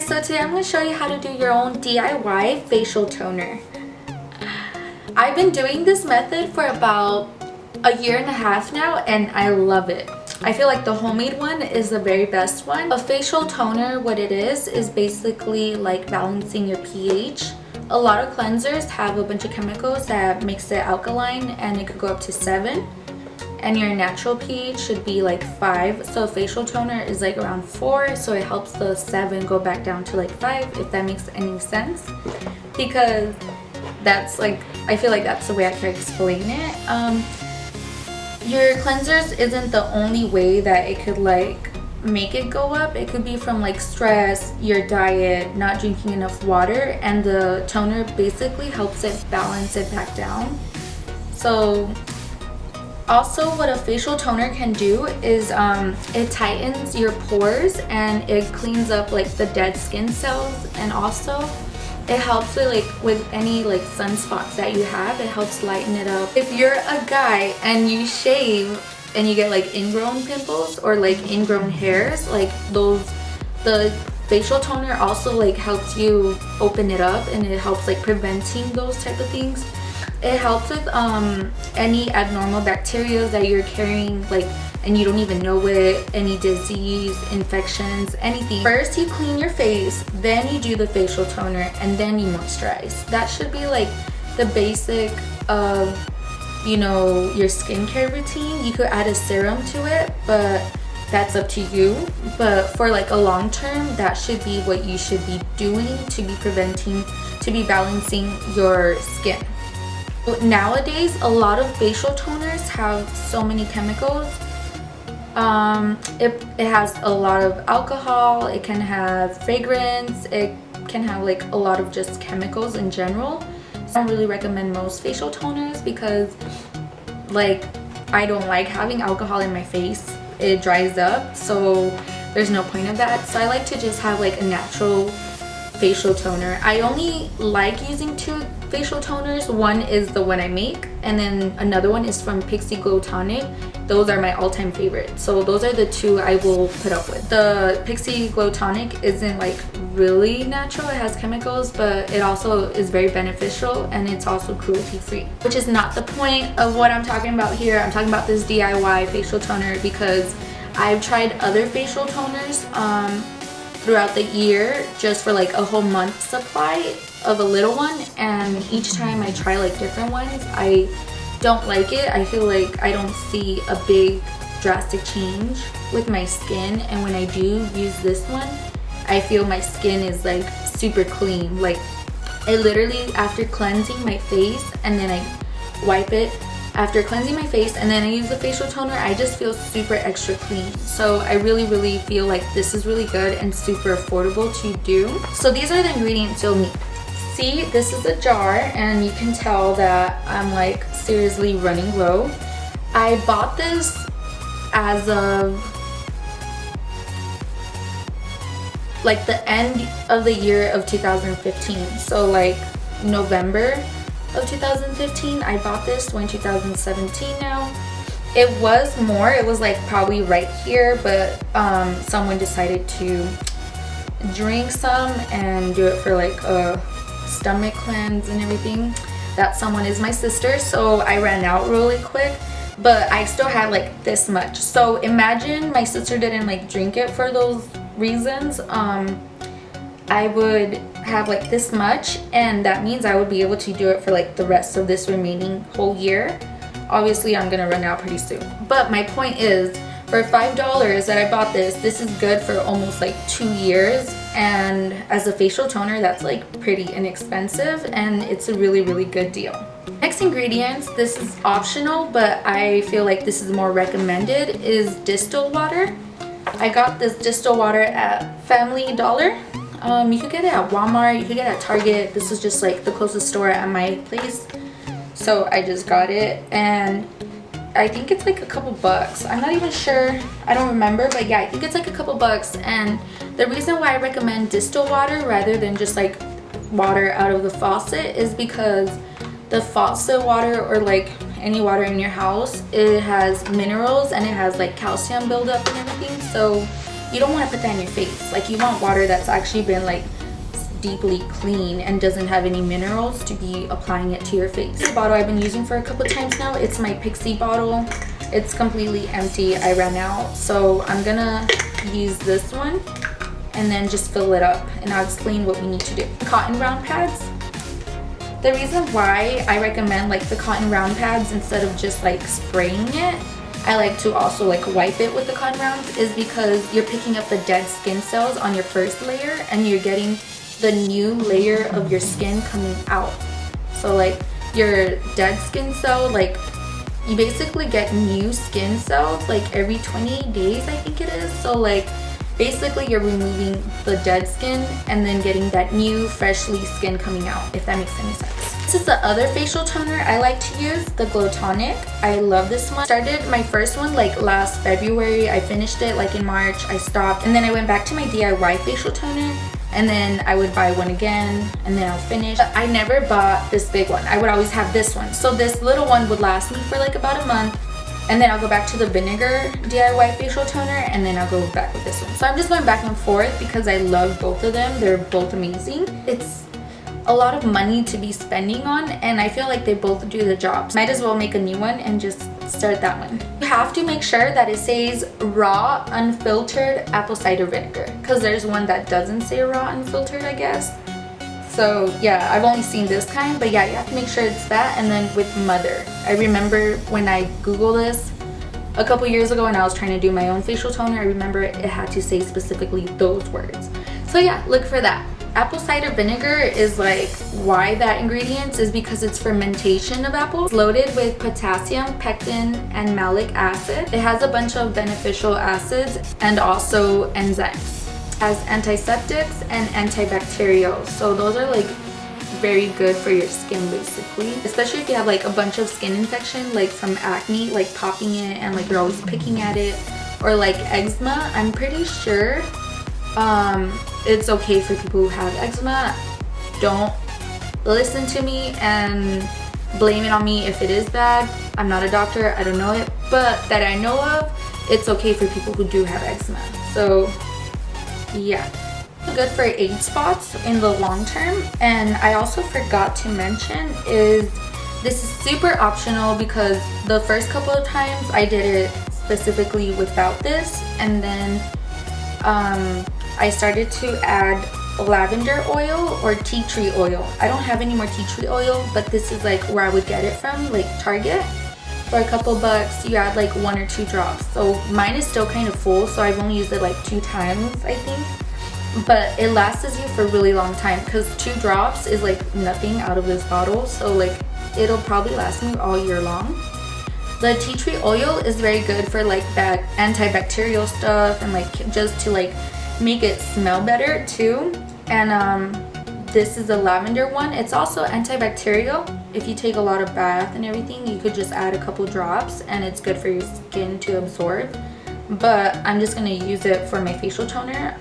So today I'm going to show you how to do your own DIY facial toner. I've been doing this method for about a year and a half now and I love it. I feel like the homemade one is the very best one. A facial toner, what it is basically like balancing your pH. A lot of cleansers have a bunch of chemicals that makes it alkaline and it could go up to 7. And your natural pH should be like 5, so a facial toner is like around 4, so it helps the 7 go back down to like 5, if that makes any sense, because that's like, I feel like that's the way I can explain it. Your cleansers isn't the only way that it could like make it go up. It could be from like stress, your diet, not drinking enough water, and the toner basically helps it balance it back down. So also what a facial toner can do is it tightens your pores and it cleans up like the dead skin cells, and also it helps with any like sunspots that you have. It helps lighten it up. If you're a guy and you shave and you get like ingrown pimples or like ingrown hairs, like those, the facial toner also like helps you open it up and it helps like preventing those type of things. It helps with any abnormal bacteria that you're carrying, like, and you don't even know it, any disease, infections, anything. First you clean your face, then you do the facial toner, and then you moisturize. That should be like the basic of, you know, your skincare routine. You could add a serum to it, but that's up to you. But for like a long term, that should be what you should be doing to be preventing, to be balancing your skin. Nowadays, a lot of facial toners have so many chemicals. It has a lot of alcohol, it can have fragrance, it can have like a lot of just chemicals in general. So I don't really recommend most facial toners because like I don't like having alcohol in my face. It dries up, so there's no point of that. So I like to just have like a natural facial toner. I only like using 2 facial toners. One is the one I make, and then another one is from Pixi Glow Tonic. Those are my all-time favorite. So those are the 2 I will put up with. The Pixi Glow Tonic isn't like really natural. It has chemicals, but it also is very beneficial and it's also cruelty-free, which is not the point of what I'm talking about here. I'm talking about this DIY facial toner because I've tried other facial toners throughout the year just for like a whole month supply of a little one, and each time I try like different ones, I don't like it. I feel like I don't see a big drastic change with my skin, and when I do use this one, I feel my skin is like super clean. Like it literally, after cleansing my face and then I wipe it, after cleansing my face and then I use the facial toner, I just feel super extra clean. So I really feel like this is really good and super affordable to do. So these are the ingredients you'll need. See, this is a jar and you can tell that I'm like seriously running low. I bought this as of like the end of the year of 2015. So like November of 2015 I bought this. We're in 2017 now. It was more, it was like probably right here, but someone decided to drink some and do it for like a stomach cleanse and everything. That someone is my sister, so I ran out really quick, but I still had like this much. So imagine my sister didn't like drink it for those reasons. I would have like this much, and that means I would be able to do it for like the rest of this remaining whole year. Obviously I'm gonna run out pretty soon, but my point is, for $5 that I bought this is good for almost like 2 years, and as a facial toner that's like pretty inexpensive and it's a really good deal. Next ingredients, this is optional but I feel like this is more recommended, is distilled water. I got this distilled water at Family Dollar. You could get it at Walmart, you could get it at Target. This is just like the closest store at my place, so I just got it, and I think it's like a couple bucks. I'm not even sure, I don't remember, but yeah, I think it's like a couple bucks. And the reason why I recommend distilled water rather than just like water out of the faucet is because the faucet water, or like any water in your house, it has minerals and it has like calcium buildup and everything, so you don't want to put that in your face. Like, you want water that's actually been like deeply clean and doesn't have any minerals to be applying it to your face. The bottle I've been using for a couple of times now, it's my Pixie bottle. It's completely empty. I ran out, so I'm gonna use this one and then just fill it up, and I'll explain what we need to do. Cotton round pads. The reason why I recommend like the cotton round pads instead of just like spraying it, I like to also like wipe it with the cotton rounds, is because you're picking up the dead skin cells on your first layer and you're getting the new layer of your skin coming out. So like your dead skin cell, like you basically get new skin cells like every 28 days, I think it is. So like basically you're removing the dead skin and then getting that new freshly skin coming out, if that makes any sense. This is the other facial toner I like to use, the Glow Tonic. I love this one. Started my first one like last February. I finished it like in March. I stopped, and then I went back to my DIY facial toner, and then I would buy one again, and then I'll finish. I never bought this big one. I would always have this one. So this little one would last me for like about a month, and then I'll go back to the vinegar DIY facial toner, and then I'll go back with this one. So I'm just going back and forth because I love both of them. They're both amazing. It's a lot of money to be spending on, and I feel like they both do the job. Might as well make a new one and just start that one. You have to make sure that it says raw unfiltered apple cider vinegar, because there's one that doesn't say raw unfiltered, I guess. So yeah, I've only seen this kind, but yeah, you have to make sure it's that. And then with Mother, I remember when I googled this a couple years ago and I was trying to do my own facial toner, I remember it had to say specifically those words. So yeah, look for that. Apple cider vinegar is like, why that ingredient is because it's fermentation of apples. It's loaded with potassium, pectin, and malic acid. It has a bunch of beneficial acids and also enzymes. It has antiseptics and antibacterials. So those are like very good for your skin basically. Especially if you have like a bunch of skin infection, like from acne, like popping it and like you're always picking at it, or like eczema. I'm pretty sure it's okay for people who have eczema. Don't listen to me and blame it on me if it is bad. I'm not a doctor, I don't know it, but that I know of, it's okay for people who do have eczema. So yeah, good for age spots in the long term. And I also forgot to mention is this is super optional, because the first couple of times I did it specifically without this, and then I started to add lavender oil or tea tree oil. I don't have any more tea tree oil, but this is like where I would get it from, like Target. For a couple bucks, you add like 1 or 2 drops. So mine is still kind of full, so I've only used it like 2 times, I think. But it lasts you for a really long time, because 2 drops is like nothing out of this bottle. So like it'll probably last me all year long. The tea tree oil is very good for like antibacterial stuff, and like just to like make it smell better too. And this is the lavender one. It's also antibacterial. If you take a lot of bath and everything, you could just add a couple drops and it's good for your skin to absorb. But I'm just gonna use it for my facial toner.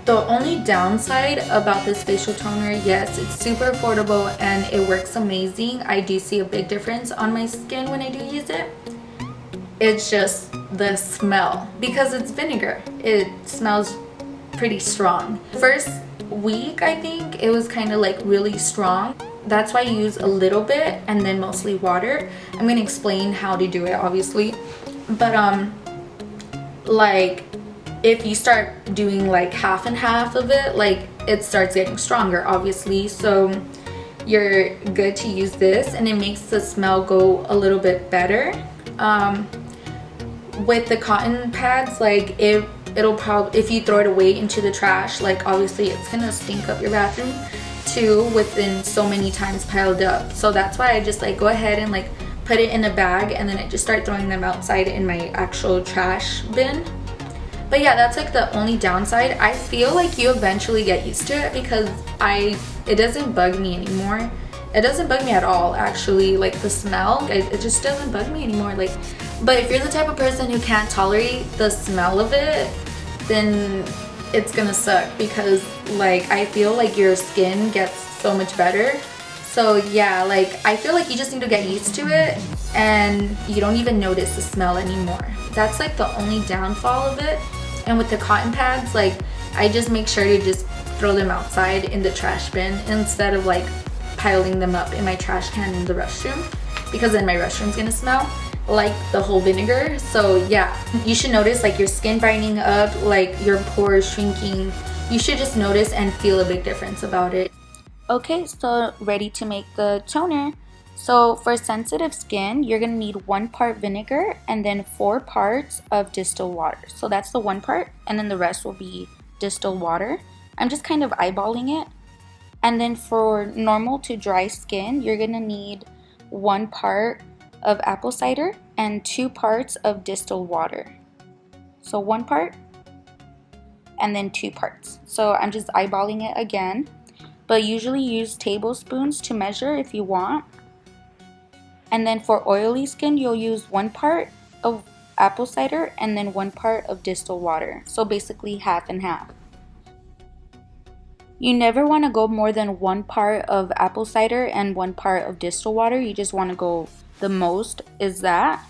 The only downside about this facial toner, yes, it's super affordable and it works amazing. I do see a big difference on my skin when I do use it. It's just the smell, because it's vinegar. It smells pretty strong. First week, I think it was kind of like really strong. That's why I use a little bit and then mostly water. I'm gonna explain how to do it, obviously. But like if you start doing like half and half of it, like it starts getting stronger, obviously. So you're good to use this, and it makes the smell go a little bit better. With the cotton pads, like it'll probably, if you throw it away into the trash, like obviously it's gonna stink up your bathroom too within so many times piled up. So that's why I just like go ahead and like put it in a bag, and then I just start throwing them outside in my actual trash bin. But yeah, that's like the only downside. I feel like you eventually get used to it, because it doesn't bug me anymore. It doesn't bug me at all, actually. Like the smell, it just doesn't bug me anymore. Like, but if you're the type of person who can't tolerate the smell of it, then it's gonna suck, because like I feel like your skin gets so much better. So yeah, like I feel like you just need to get used to it and you don't even notice the smell anymore. That's like the only downfall of it. And with the cotton pads, like I just make sure to just throw them outside in the trash bin instead of like piling them up in my trash can in the restroom, because then my restroom's gonna smell like the whole vinegar. So yeah, you should notice like your skin brightening up, like your pores shrinking. You should just notice and feel a big difference about it. Okay, so ready to make the toner. So for sensitive skin, you're gonna need 1 part vinegar and then 4 parts of distilled water. So that's the 1 part, and then the rest will be distilled water. I'm just kind of eyeballing it. And then for normal to dry skin, you're gonna need 1 part of apple cider and 2 parts of distilled water. So 1 part and then 2 parts. So I'm just eyeballing it again. But usually use tablespoons to measure if you want. And then for oily skin, you'll use 1 part of apple cider and then 1 part of distilled water. So basically half and half. You never want to go more than 1 part of apple cider and 1 part of distilled water. You just want to go, the most is that.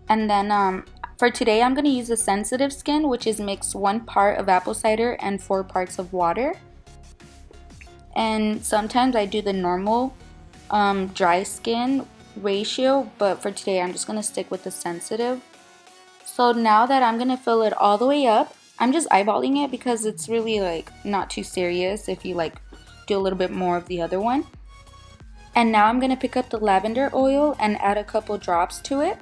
And then for today, I'm going to use the sensitive skin, which is mix 1 part of apple cider and 4 parts of water. And sometimes I do the normal dry skin ratio, but for today I'm just going to stick with the sensitive. So now that I'm going to fill it all the way up, I'm just eyeballing it because it's really like not too serious if you like do a little bit more of the other one. And now I'm going to pick up the lavender oil and add a couple drops to it.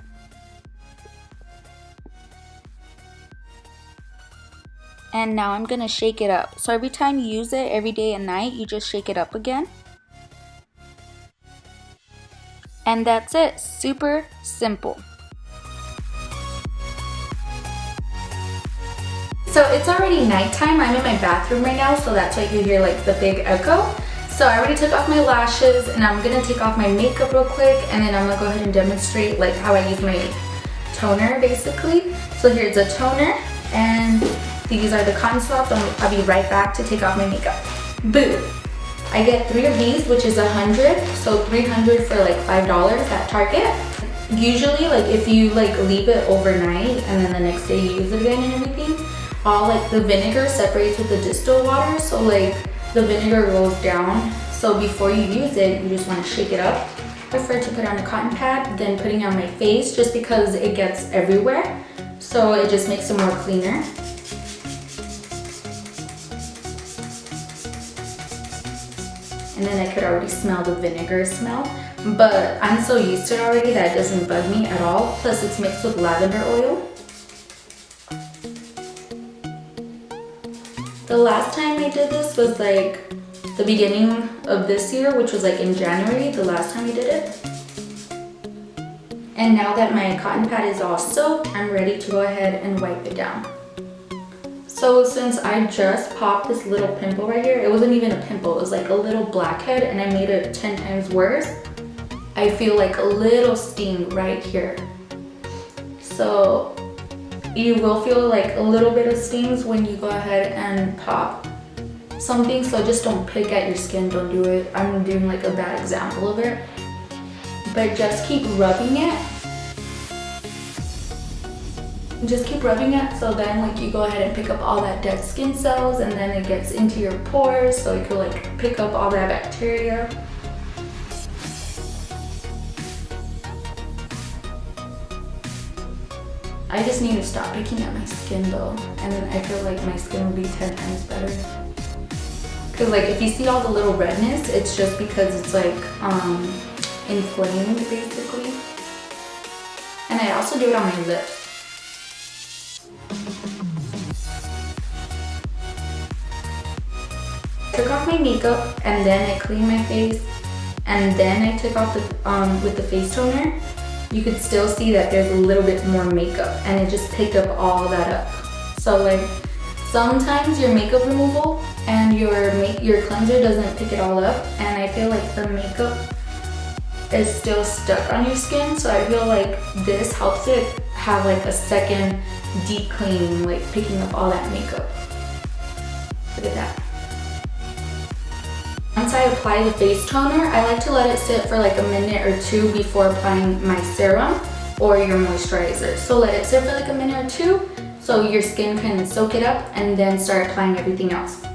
And now I'm gonna shake it up. So every time you use it, every day and night, you just shake it up again. And that's it, super simple. So it's already nighttime. I'm in my bathroom right now, so that's why you hear like the big echo. So I already took off my lashes and I'm gonna take off my makeup real quick, and then I'm gonna go ahead and demonstrate like how I use my toner basically. So here's a toner, and these are the cotton swabs. I'll be right back to take off my makeup. Boo! I get 3 of these, which is 100, so 300 for like $5 at Target. Usually, like if you like leave it overnight and then the next day you use it again and everything, all like the vinegar separates with the distilled water, so like the vinegar goes down. So before you use it, you just want to shake it up. I prefer to put on a cotton pad than putting it on my face, just because it gets everywhere. So it just makes it more cleaner. And then I could already smell the vinegar smell, but I'm so used to it already that it doesn't bug me at all. Plus it's mixed with lavender oil. The last time I did this was like the beginning of this year, which was like in January, the last time I did it. And now that my cotton pad is all soaked, I'm ready to go ahead and wipe it down. So since I just popped this little pimple right here, it wasn't even a pimple, it was like a little blackhead, and I made it 10 times worse. I feel like a little sting right here. So you will feel like a little bit of stings when you go ahead and pop something, so just don't pick at your skin, don't do it. I'm doing like a bad example of it. But just keep rubbing it. Just keep rubbing it, so then like you go ahead and pick up all that dead skin cells, and then it gets into your pores, so you can like pick up all that bacteria. I just need to stop picking at my skin though, and then I feel like my skin will be 10 times better. Cause like if you see all the little redness, it's just because it's like inflamed basically. And I also do it on my lips. I took off my makeup and then I cleaned my face, and then I took off the with the face toner. You could still see that there's a little bit more makeup, and it just picked up all that up. So like sometimes your makeup removal and your cleanser doesn't pick it all up, and I feel like the makeup is still stuck on your skin, so I feel like this helps it have like a second deep cleaning, like picking up all that makeup. Look at that. Once I apply the face toner, I like to let it sit for like a minute or two before applying my serum or your moisturizer. So let it sit for like a minute or two so your skin can soak it up and then start applying everything else.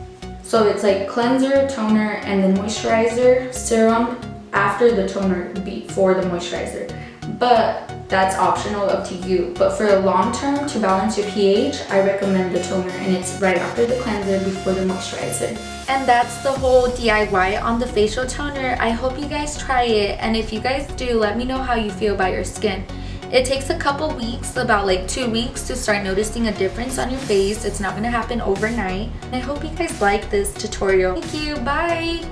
So it's like cleanser, toner, and then moisturizer, serum after the toner before the moisturizer. But that's optional, up to you. But for the long term, to balance your pH, I recommend the toner, and it's right after the cleanser before the moisturizer. And that's the whole DIY on the facial toner. I hope you guys try it, and if you guys do, let me know how you feel about your skin. It takes a couple weeks, about like 2 weeks, to start noticing a difference on your face. It's not gonna happen overnight. And I hope you guys like this tutorial. Thank you, bye!